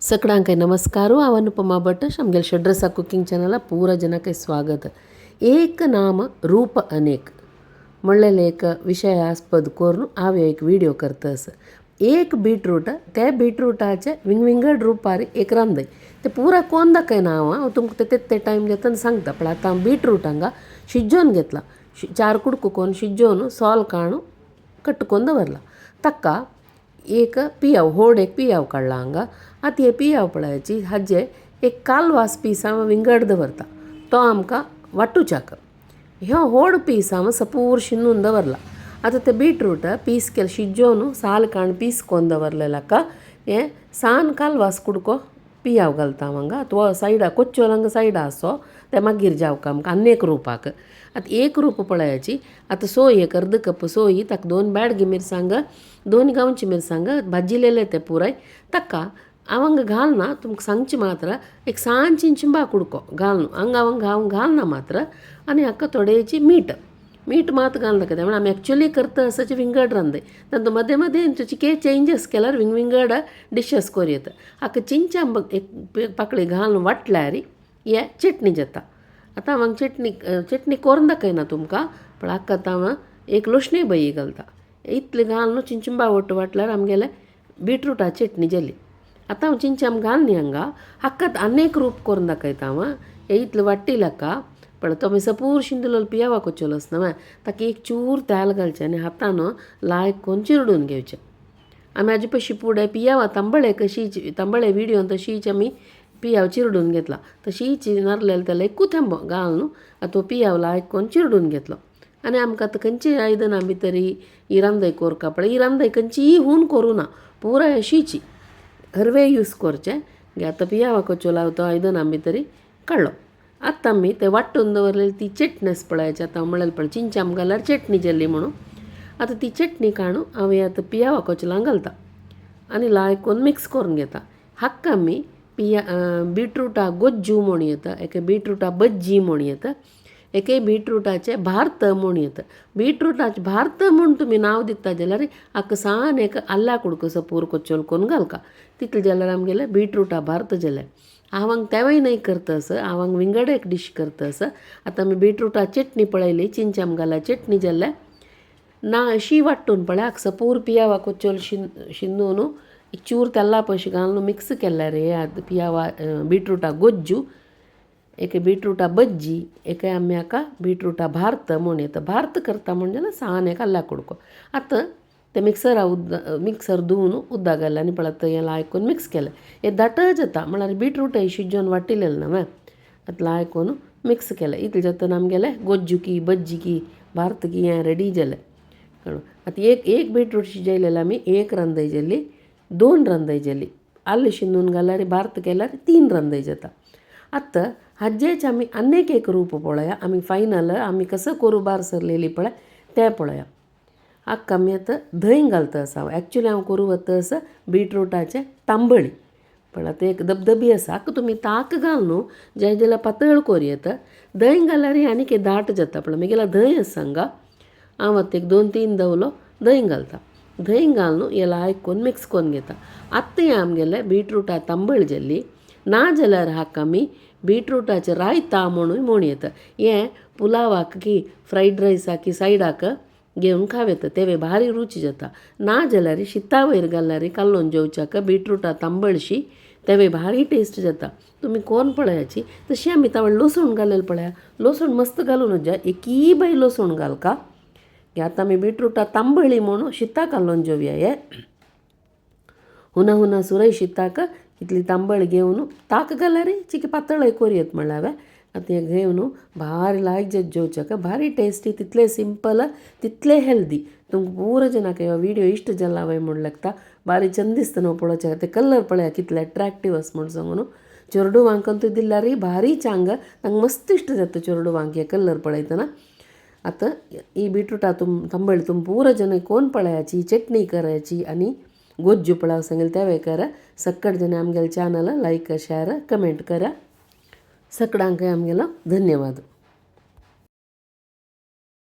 सगळ्यांक नमस्कार। हांव अनुपमा भट आमगेल्या षड्रसा कुकिंग चॅनला पूरा जनाक स्वागत। एक नाम रूप अनेक म्हणलेले एक विषयास्पद करून हांव एक व्हिडिओ करतस। एक बीटरूट त्या बीटरूटाचे विंगड रूपार एक रांदय ते पूरा कोण दाखयना हांव तुमकां ते टायम घेतना सांगता। पण आतां बीटरूटांगा शिजोवन घेतला, 4 कुडको कोण शिजोवन सोल काणू कట్టుकोन दवरला। ताका एक पियाव व्हड एक पियाव काडला हांगा। आतां हे पियाव पळयाची हाजे एक कालवास पीस हांव विंगड दवरता, तो आमकां वांटूच्याक। ह्यो व्हड पीस हांव सपूर शिनून दवरला। आतां ते बीटरूट पीस केले शिजोवन साल काण पीस कोन्न दवरलेलाका हे सान कालवास कुडको पियाव घालता हांगा। तो सायडा कोच्चोल हांगा सायडा आसो ते मागीर जावका आमकां आनी एक रूपाक। आतां एक रूप पळयाची आतां सोय एक अर्द कप सोय, ताका 2 बॅडगी मिरसांग, 2 गांवची मिरसांग भाजिलेले ते पुराय ताका हांव हांगा घालना। तुमकां सांगचे मात्र एक सांची चिंबा कुडको घालून हांगा घालना मात्र। आनी हाका थोडेची मीठ मात घालना कित्याक आमी एक्चुअली करता असाचे विंगड रांदय तातूंत मदें मदें चिके चेंजीस केल्यार विंगड डिशेस कोरयेत। हाका चिंचा एक पाकळी घालून वाटल्यार हे चटणी जाता। आतां हांव चटणी कोरून दाखयना तुमकां, पण हाका आतां हांव एक लोशणी बयी घालता। इतलें घालून चिंचिंबा वाटल्यार आमगेले बीटरूटा चटणी जाली। आतां हांव चिंचाम घालनी हांगा हाकात आनेक रूप करून दाखयता हांव। हे इतलें वाट्टिलाका पण तो सपूर शिंदलो पियावा कोच्चोलो आसना ताका एक चूर तेल घालचें आनी हातान लायक कोन्न चिरडून घेवचें। आमी हाजे पयशी फुडें पियावा तांबळे व्हिडिओन तशीच आमी पियाव चिरडून घेतला। तशीच नारलेले तेल एकूच थेंबो घालून आतां पियाव लायक कोन्न चिरडून घेतलो। आनी आमकां आतां खंयची आयदनां भितर ही रांदय कोरका पळय, ही रांदय खंयचीय हून करूं ना, पुराय अशीच हरवे यूज करचें। आतां पियावा कोच्चोला तो आयदनां भितर काडलो। आतां आमी ते वाट्टून दवरलेली ती चटणीस पळयाची आतां म्हणलेलें पळय चिंचाम घाल्यार चटणी जाली म्हणून। आतां ती चटणी काणू हांव आतां पियावा कोचलांक घालता आनी लायक कोन्न मिक्स करून घेता। हाका आमी बीटरूटा गोज्जू म्हूण येता, एके बीटरूटा बज्जी म्हूण येता, एके बीटरूटाचे भारत म्हूण येता। बीटरूटाचे भारत म्हूण तुमी नांव दिता जाल्यार हाका सान एक आल्या कुडको सपूर कोच्चोल करून घालका, तितले जाल्यार आमगेले बीटरूटा भारत जाले। हांव हांगा तेवय न्हय करतस, हांव हांगा विंगड एक डीश करतस। आतां आमी बीटरूटा चटणी पळयली, चिंचाम घाला चटणी जाल्या ना अशी वाट्टून पळय हाका सपूर पियावा कोच्चोल शिनून एक चूर तेल्ला पयशे घालून मिक्स केल्यार हे पियावा बीटरूटा गोज्जू, एके बीटरूटा बज्जी, एके आमी हाका बीटरूटा भारत म्हूण येता। भारत करता म्हणजे सान एक आल्या कुडको। आतां ते मिक्सर धुवन उदक घालें आनी पळय हें लायक करून मिक्स केलें। हे दाट जाता म्हळ्यार बीटरूट शिजोवन वाटिलेलें न्हय, आतां लायक करून मिक्स केलें। इतलें जातना आमगेलें गोज्जू की बज्जी की भारत की हें रेडी जालें। आतां एक बीटरूट शिजयलेलें आमी एक रांदय जाली, 2 रांदय जाली। आल्ल शिनून घाल्यार भारत केल्यार 3 रांदय जाता। आतां हाजेच आमी आनेक एक रूप पळया, आमी फायनल आमी कसं करू बार सरलेली पळय तें पळया। हाका आमी आतां धंय घालतस। एक्चुअली हांव करूं वतस बीटरूटाचे तांबळी, पण आतां एक धबधबी आसा हाका तुमी ताक घालून जे जाल्यार पातळ कोरयेता। धंय घाल्यार आनीक दाट जाता पळय, म्हगेलो धंय आसा हांगा। हांव आतां एक 2-3 दवलो धंय घालता। धंय घालून हे लायक करून मिक्स करून घेता। आतां हें आमगेले बीटरूटा तांबळ जाली। ना जाल्यार हाका आमी बीटरूटाचें रायता म्हूण येता। हें पुलावाक की फ्रायड रायसाक की सायडाक घेवन खाव येता, तेवे भारी रुची जाता। ना जाल्यार शिता वयर घाल्यार कालोवन जेवच्याक बीटरूटा तांबळशी तेवे भारी टेस्ट जाता। तुमी कोण पळयाची तशी आमी तावळ लसूण घालेल पळया, लसूण मस्त घालून जा, एकी बाई लसूण घालका। आतां आमी बीटरूटा तांबळी म्हूण शिता कालोवन जेवया। हे हुना सुरय शिताक इतली तांबळ घेवन ताक घाल्यार चिकी पातळ कोरयेत म्हणल्यार हांवें। आतां हें घेवन भारी लायक जेवच्याक भारी टेस्टी, तितलें सिंपल तितलें हेल्दी। तुमकां पुरो जनाक हो व्हिडिओ इश्ट जाला वय म्हूण लागता, भारी चंद दिसता न्हू पळोवच्याक। ते कलर पळया कितले अट्रॅक्टीव आसा म्हूण सांगून। चेरडू वांकन दिल्यार भारी चांग, तांकां मस्त इश्ट जाता चेरडू वांक हे कलर पळयतना। आतां ही बीटरूटा तांबळी तुम पुरो जन कोण पळयाची, चटणी करायची आनी गोज्जू पळाव सांगेल तेवे करा। सक्कड जन आमगेले चॅनल लायक शेअर कमेंट करा। सगळ्यांक आमगेलो धन्यवाद।